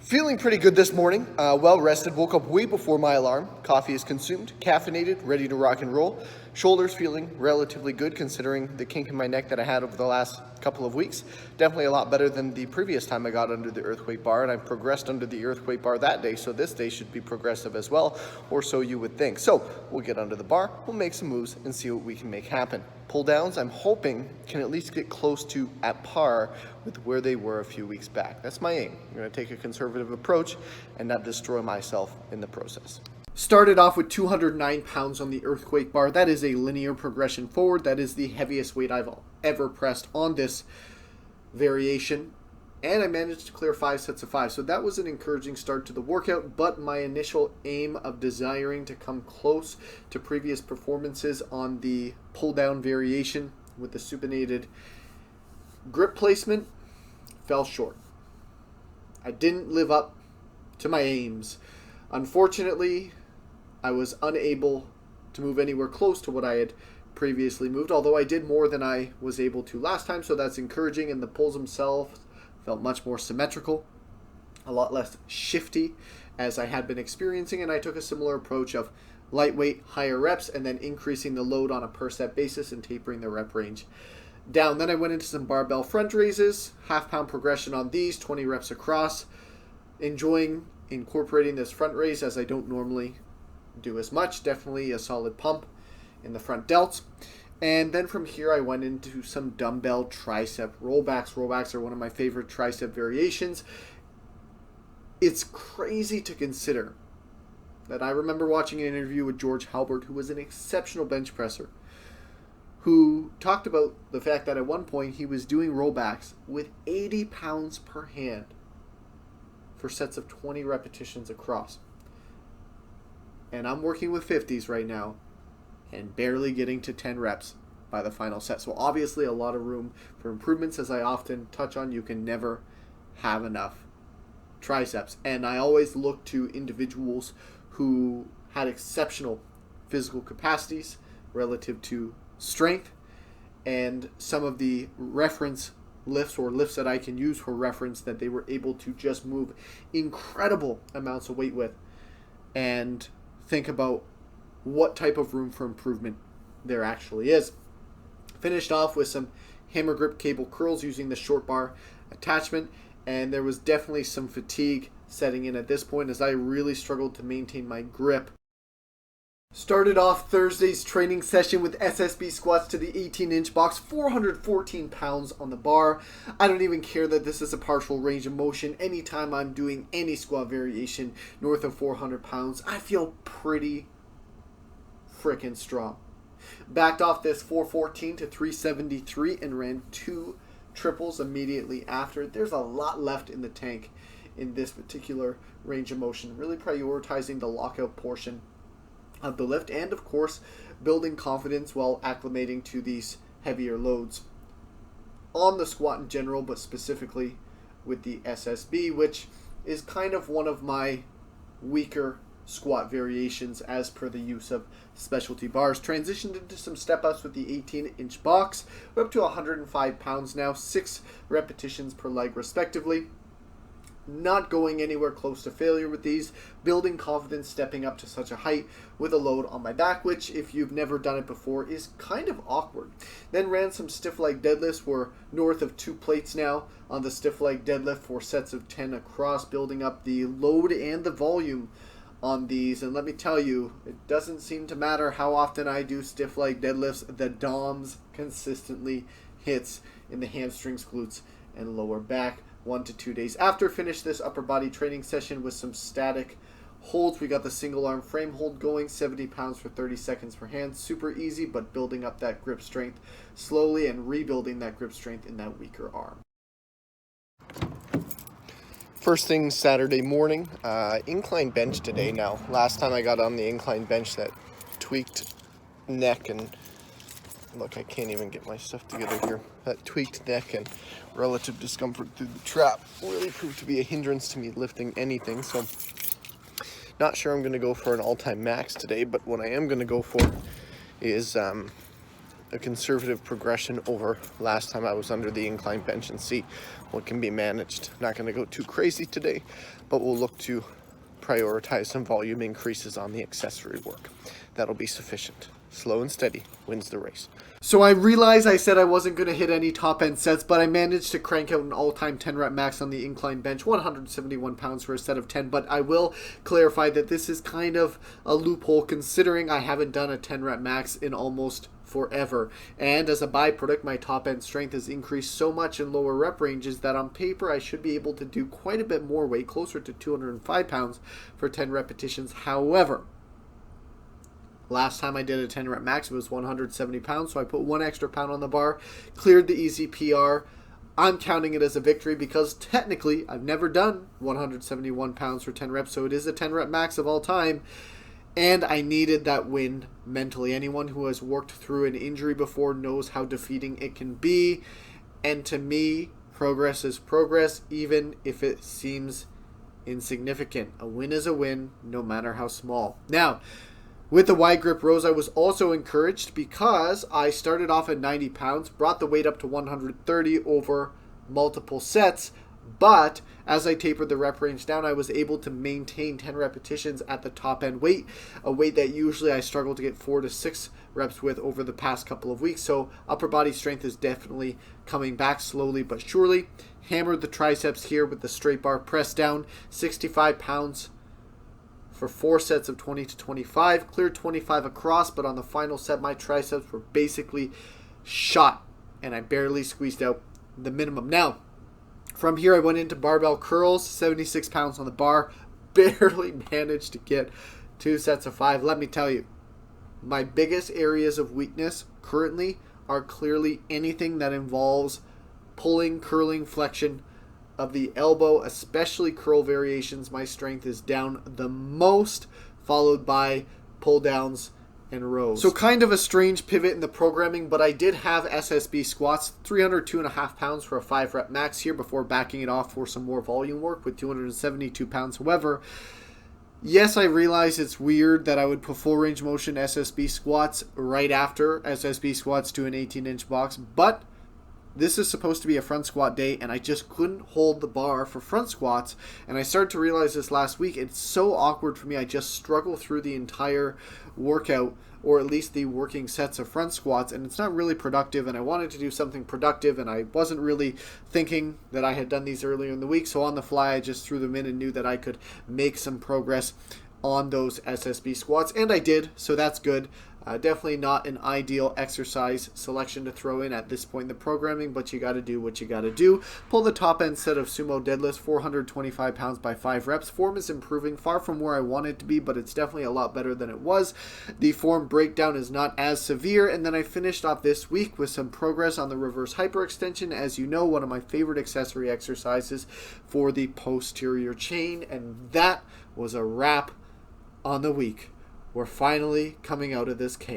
Feeling pretty good this morning, well rested, woke up way before my alarm. Coffee is consumed, caffeinated, ready to rock and roll. Shoulders feeling relatively good considering the kink in my neck that I had over the last couple of weeks. Definitely a lot better than the previous time I got under the earthquake bar, and I progressed under the earthquake bar that day, so this day should be progressive as well, or so you would think. So we'll get under the bar, we'll make some moves and see what we can make happen. Pull downs, I'm hoping, can at least get close to at par with where they were a few weeks back. That's my aim. I'm going to take a conservative approach and not destroy myself in the process. Started off with 209 pounds on the earthquake bar. That is a linear progression forward. That is the heaviest weight I've ever pressed on this variation. And I managed to clear 5 sets of 5. So that was an encouraging start to the workout, but my initial aim of desiring to come close to previous performances on the pull down variation with the supinated grip placement fell short. I didn't live up to my aims. Unfortunately, I was unable to move anywhere close to what I had previously moved, although I did more than I was able to last time, so that's encouraging, and the pulls themselves felt much more symmetrical, a lot less shifty as I had been experiencing, and I took a similar approach of lightweight, higher reps, and then increasing the load on a per set basis and tapering the rep range down. Then I went into some barbell front raises, half-pound progression on these, 20 reps across, enjoying incorporating this front raise as I don't normally do as much. Definitely a solid pump in the front delts. And then from here, I went into some dumbbell tricep rollbacks. Rollbacks are one of my favorite tricep variations. It's crazy to consider that I remember watching an interview with George Halbert, who was an exceptional bench presser, who talked about the fact that at one point he was doing rollbacks with 80 pounds per hand for sets of 20 repetitions across. And I'm working with 50s right now and barely getting to 10 reps by the final set. So obviously a lot of room for improvements. As I often touch on, you can never have enough triceps. And I always look to individuals who had exceptional physical capacities relative to strength, and some of the reference lifts or lifts that I can use for reference that they were able to just move incredible amounts of weight with, and think about what type of room for improvement there actually is. Finished off with some hammer grip cable curls using the short bar attachment, and there was definitely some fatigue setting in at this point as I really struggled to maintain my grip. Started off Thursday's training session with SSB squats to the 18-inch box, 414 pounds on the bar. I don't even care that this is a partial range of motion. Anytime I'm doing any squat variation north of 400 pounds, I feel pretty freaking strong. Backed off this 414 to 373 and ran 2 triples immediately after. There's a lot left in the tank in this particular range of motion, really prioritizing the lockout portion of the lift, and of course building confidence while acclimating to these heavier loads on the squat in general, but specifically with the SSB, which is kind of one of my weaker squat variations as per the use of specialty bars. Transitioned into some step ups with the 18-inch box. We're up to 105 pounds now, 6 repetitions per leg respectively. Not going anywhere close to failure with these, building confidence stepping up to such a height with a load on my back, which if you've never done it before is kind of awkward. Then ran some stiff leg deadlifts. We're north of 2 plates now on the stiff leg deadlift for sets of 10 across, building up the load and the volume on these. And let me tell you, it doesn't seem to matter how often I do stiff leg deadlifts, the DOMS consistently hits in the hamstrings, glutes, and lower back. 1 to 2 days after, finished this upper body training session with some static holds. We got the single arm frame hold going, 70 pounds for 30 seconds per hand. Super easy, but building up that grip strength slowly and rebuilding that grip strength in that weaker arm. First thing Saturday morning, incline bench today. Now, last time I got on the incline bench, that tweaked neck and look, I can't even get my stuff together here. That tweaked neck and relative discomfort through the trap really proved to be a hindrance to me lifting anything. So not sure I'm going to go for an all-time max today, but what I am going to go for is a conservative progression over last time I was under the incline bench and see what can be managed. Not going to go too crazy today, but we'll look to prioritize some volume increases on the accessory work. That'll be sufficient. Slow and steady wins the race. So I realized I said I wasn't going to hit any top end sets, but I managed to crank out an all-time 10 rep max on the incline bench, 171 pounds for a set of 10. But I will clarify that this is kind of a loophole considering I haven't done a 10 rep max in almost forever. And as a byproduct, my top end strength has increased so much in lower rep ranges that on paper I should be able to do quite a bit more weight, closer to 205 pounds for 10 repetitions. However, last time I did a 10 rep max, it was 170 pounds, so I put 1 extra pound on the bar, cleared the easy PR. I'm counting it as a victory because technically I've never done 171 pounds for 10 reps, so it is a 10 rep max of all time. And I needed that win mentally. Anyone who has worked through an injury before knows how defeating it can be. And to me, progress is progress, even if it seems insignificant. A win is a win, no matter how small. Now, with the wide grip rows, I was also encouraged because I started off at 90 pounds, brought the weight up to 130 over multiple sets, but as I tapered the rep range down, I was able to maintain 10 repetitions at the top end weight, a weight that usually I struggle to get 4 to 6 reps with over the past couple of weeks. So upper body strength is definitely coming back slowly but surely. Hammered the triceps here with the straight bar press down, 65 pounds for 4 sets of 20 to 25. Cleared 25 across, but on the final set, my triceps were basically shot, and I barely squeezed out the minimum. Now, from here, I went into barbell curls, 76 pounds on the bar. Barely managed to get 2 sets of 5. Let me tell you, my biggest areas of weakness currently are clearly anything that involves pulling, curling, flexion of the elbow, especially curl variations. My strength is down the most, followed by pull downs and rows. So kind of a strange pivot in the programming, but I did have SSB squats, 302.5 pounds for a 5 rep max here before backing it off for some more volume work with 272 pounds. However, yes, I realize it's weird that I would put full range motion SSB squats right after SSB squats to an 18-inch box, but this is supposed to be a front squat day, and I just couldn't hold the bar for front squats. And I started to realize this last week. It's so awkward for me. I just struggle through the entire workout, or at least the working sets of front squats, and it's not really productive. And I wanted to do something productive, and I wasn't really thinking that I had done these earlier in the week. So on the fly, I just threw them in and knew that I could make some progress on those SSB squats, and I did, so that's good. Definitely not an ideal exercise selection to throw in at this point in the programming, but you got to do what you got to do. Pull the top end set of sumo deadlifts, 425 pounds by 5 reps. Form is improving, far from where I want it to be, but it's definitely a lot better than it was. The form breakdown is not as severe, and then I finished off this week with some progress on the reverse hyperextension. As you know, one of my favorite accessory exercises for the posterior chain, and that was a wrap on the week. We're finally coming out of this chaos.